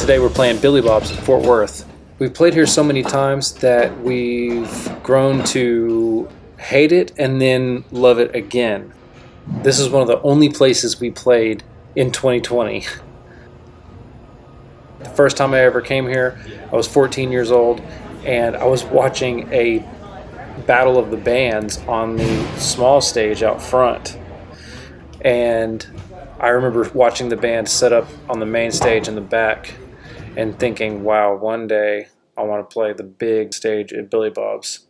today we're playing Billy Bob's in Fort Worth. We've played here so many times that we've grown to hate it and then love it again. This is one of the only places we played in 2020. The first time I ever came here, I was 14 years old, and I was watching a battle of the bands on the small stage out front. And I remember watching the band set up on the main stage in the back and thinking, wow, one day I want to play the big stage at Billy Bob's.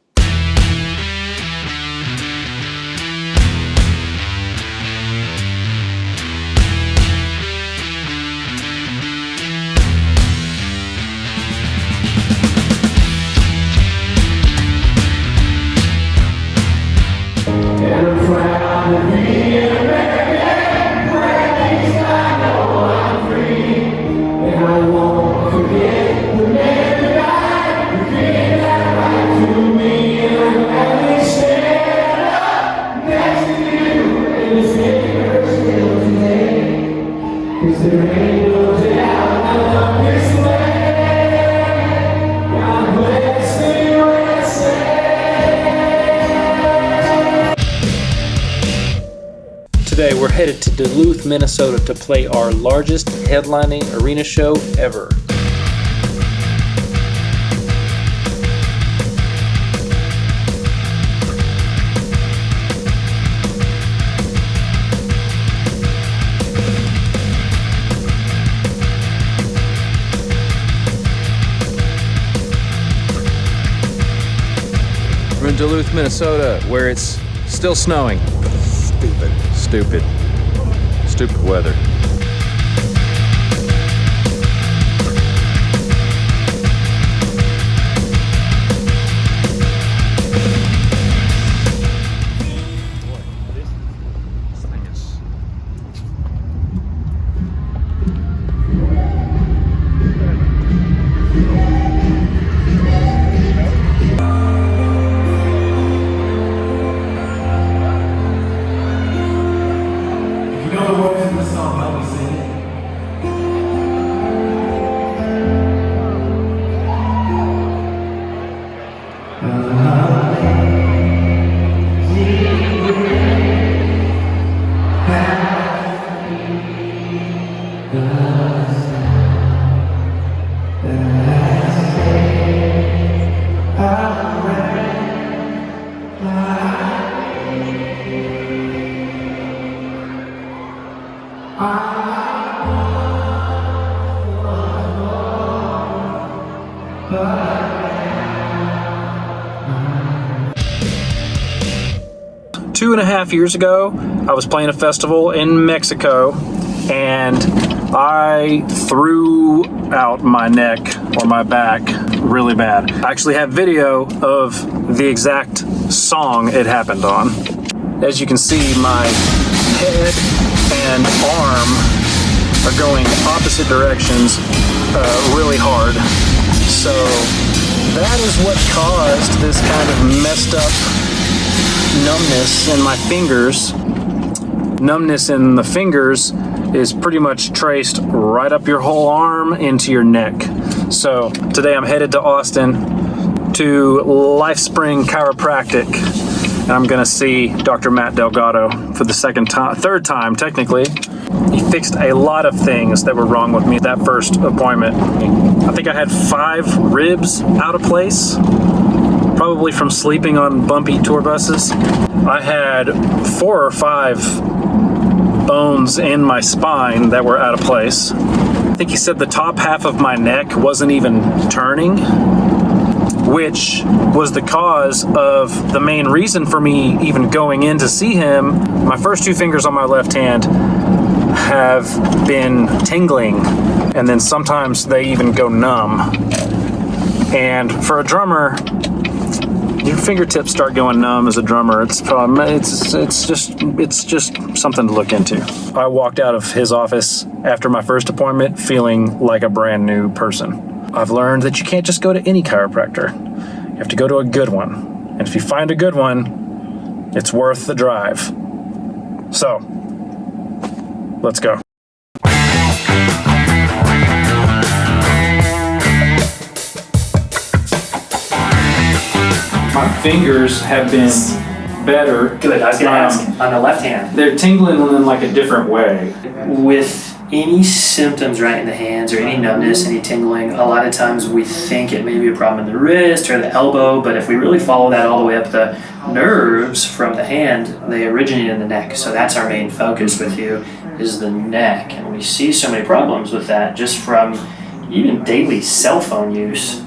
Today we're headed to Duluth, Minnesota to play our largest headlining arena show ever. We're in Duluth, Minnesota, where it's still snowing. Stupid weather. Two and a half years ago, I was playing a festival in Mexico, and I threw out my neck or my back really bad. I actually have video of the exact song it happened on. As you can see, my head and arm are going opposite directions really hard. So that is what caused this kind of messed up numbness in my fingers. Numbness in the fingers is pretty much traced right up your whole arm into your neck. So today I'm headed to Austin to LifeSpring Chiropractic, and I'm gonna see Dr. Matt Delgado for the third time technically. He fixed a lot of things that were wrong with me that first appointment. I think I had 5 ribs out of place, probably from sleeping on bumpy tour buses. I had 4 or 5 bones in my spine that were out of place. I think he said the top half of my neck wasn't even turning, which was the cause of the main reason for me even going in to see him. My first 2 fingers on my left hand have been tingling, and then sometimes they even go numb. And for a drummer, your fingertips start going numb as a drummer. It's just something to look into. I walked out of his office after my first appointment feeling like a brand new person. I've learned that you can't just go to any chiropractor. You have to go to a good one. And if you find a good one, it's worth the drive. So, let's go. fingers have been better. Good, I was going to ask, on the left hand. They're tingling in like a different way. With any symptoms right in the hands or any numbness, any tingling, a lot of times we think it may be a problem in the wrist or the elbow, but if we really follow that all the way up the nerves from the hand, they originate in the neck. So that's our main focus with you, is the neck. And we see so many problems with that just from even daily cell phone use.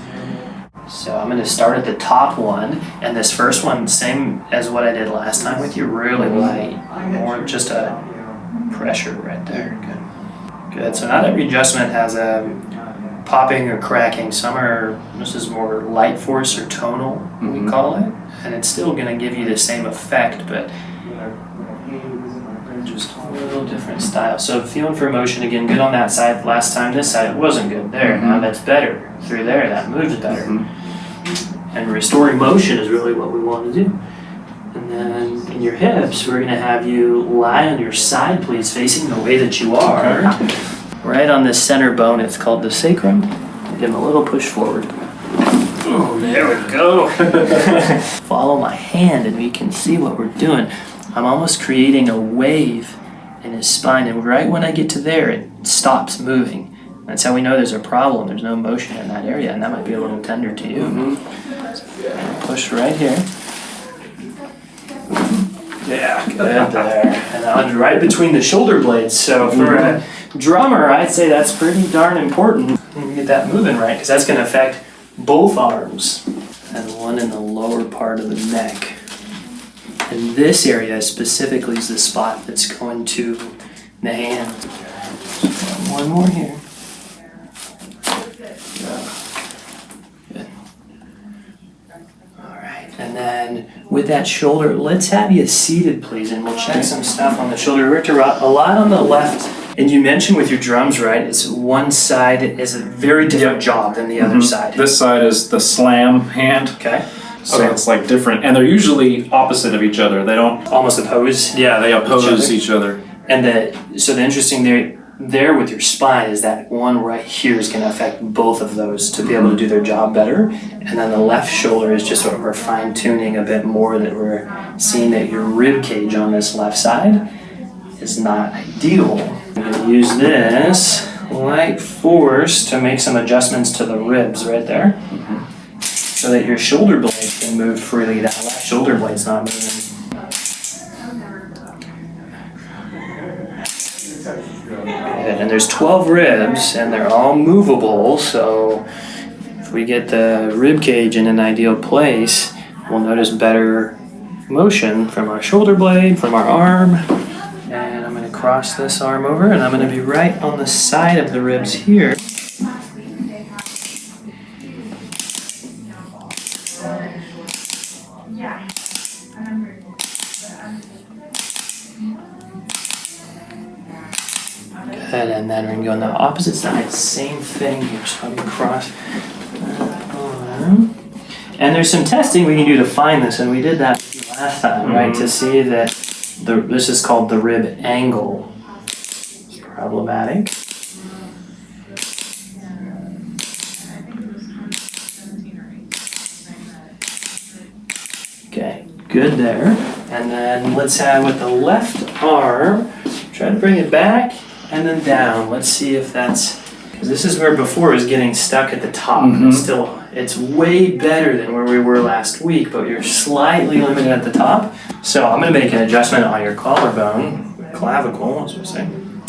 So I'm going to start at the top one, and this first one, same as what I did last time with you, really light, more just a pressure right there. Good. So not every adjustment has a popping or cracking. This is more light force or tonal, we call it, and it's still going to give you the same effect, but just a little different style. So feeling for motion again, good on that side. Last time this side wasn't good there. Now that's better. Through there, that moves better. And restoring motion is really what we want to do. And then in your hips, we're going to have you lie on your side, please, facing the way that you are. Right on this center bone, it's called the sacrum. Give them a little push forward. Oh, there we go. Follow my hand and we can see what we're doing. I'm almost creating a wave in his spine, and right when I get to there, it stops moving. That's how we know there's a problem. There's no motion in that area, and that might be a little tender to you. Push right here. Yeah, good there. And on right between the shoulder blades. So for a drummer, I'd say that's pretty darn important. You get that moving right, because that's going to affect both arms. And one in the lower part of the neck. And this area specifically is the spot that's going to the hand. One more here. Good. All right, and then with that shoulder, let's have you seated, please, and we'll check some stuff on the shoulder. Richter, a lot on the left. And you mentioned with your drums, right, it's one side is a very different job than the other side. This side is the slam hand. Okay. So it's like different, and they're usually opposite of each other. They don't almost oppose. Yeah, they oppose each other. And so the interesting there with your spine is that one right here is going to affect both of those to be able to do their job better. And then the left shoulder is just what we're fine tuning a bit more, that we're seeing that your rib cage on this left side is not ideal. I'm going to use this light force to make some adjustments to the ribs right there. So that your shoulder blade can move freely. That left shoulder blade's not moving. Good. And there's 12 ribs, and they're all movable. So if we get the rib cage in an ideal place, we'll notice better motion from our shoulder blade, from our arm. And I'm going to cross this arm over, and I'm going to be right on the side of the ribs here. Good, and then we're going to go on the opposite side, same thing here, so I'm going to cross that arm. And there's some testing we can do to find this, and we did that last time, right, to see that this is called the rib angle. It's problematic. Okay, good there. And then let's have with the left arm, try to bring it back and then down. Let's see if that's, because this is where before it was getting stuck at the top. It's way better than where we were last week, but you're slightly limited at the top. So I'm going to make an adjustment on your collarbone, clavicle, as we're saying.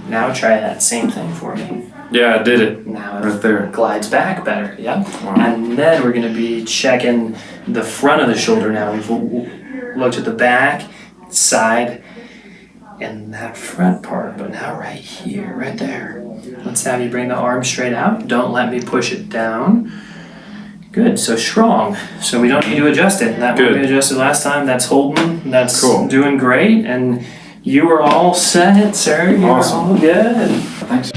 Now try that same thing for me. Yeah, I did it. Now right there. Glides back better, yeah. Wow. And then we're going to be checking the front of the shoulder now. We've looked at the back, side, and that front part, but now right here, right there. Let's have you bring the arm straight out. Don't let me push it down. Good, so strong. So we don't need to adjust it. That one we adjusted last time, that's holding, that's doing great, and you are all set, sir. You're all good. Thanks.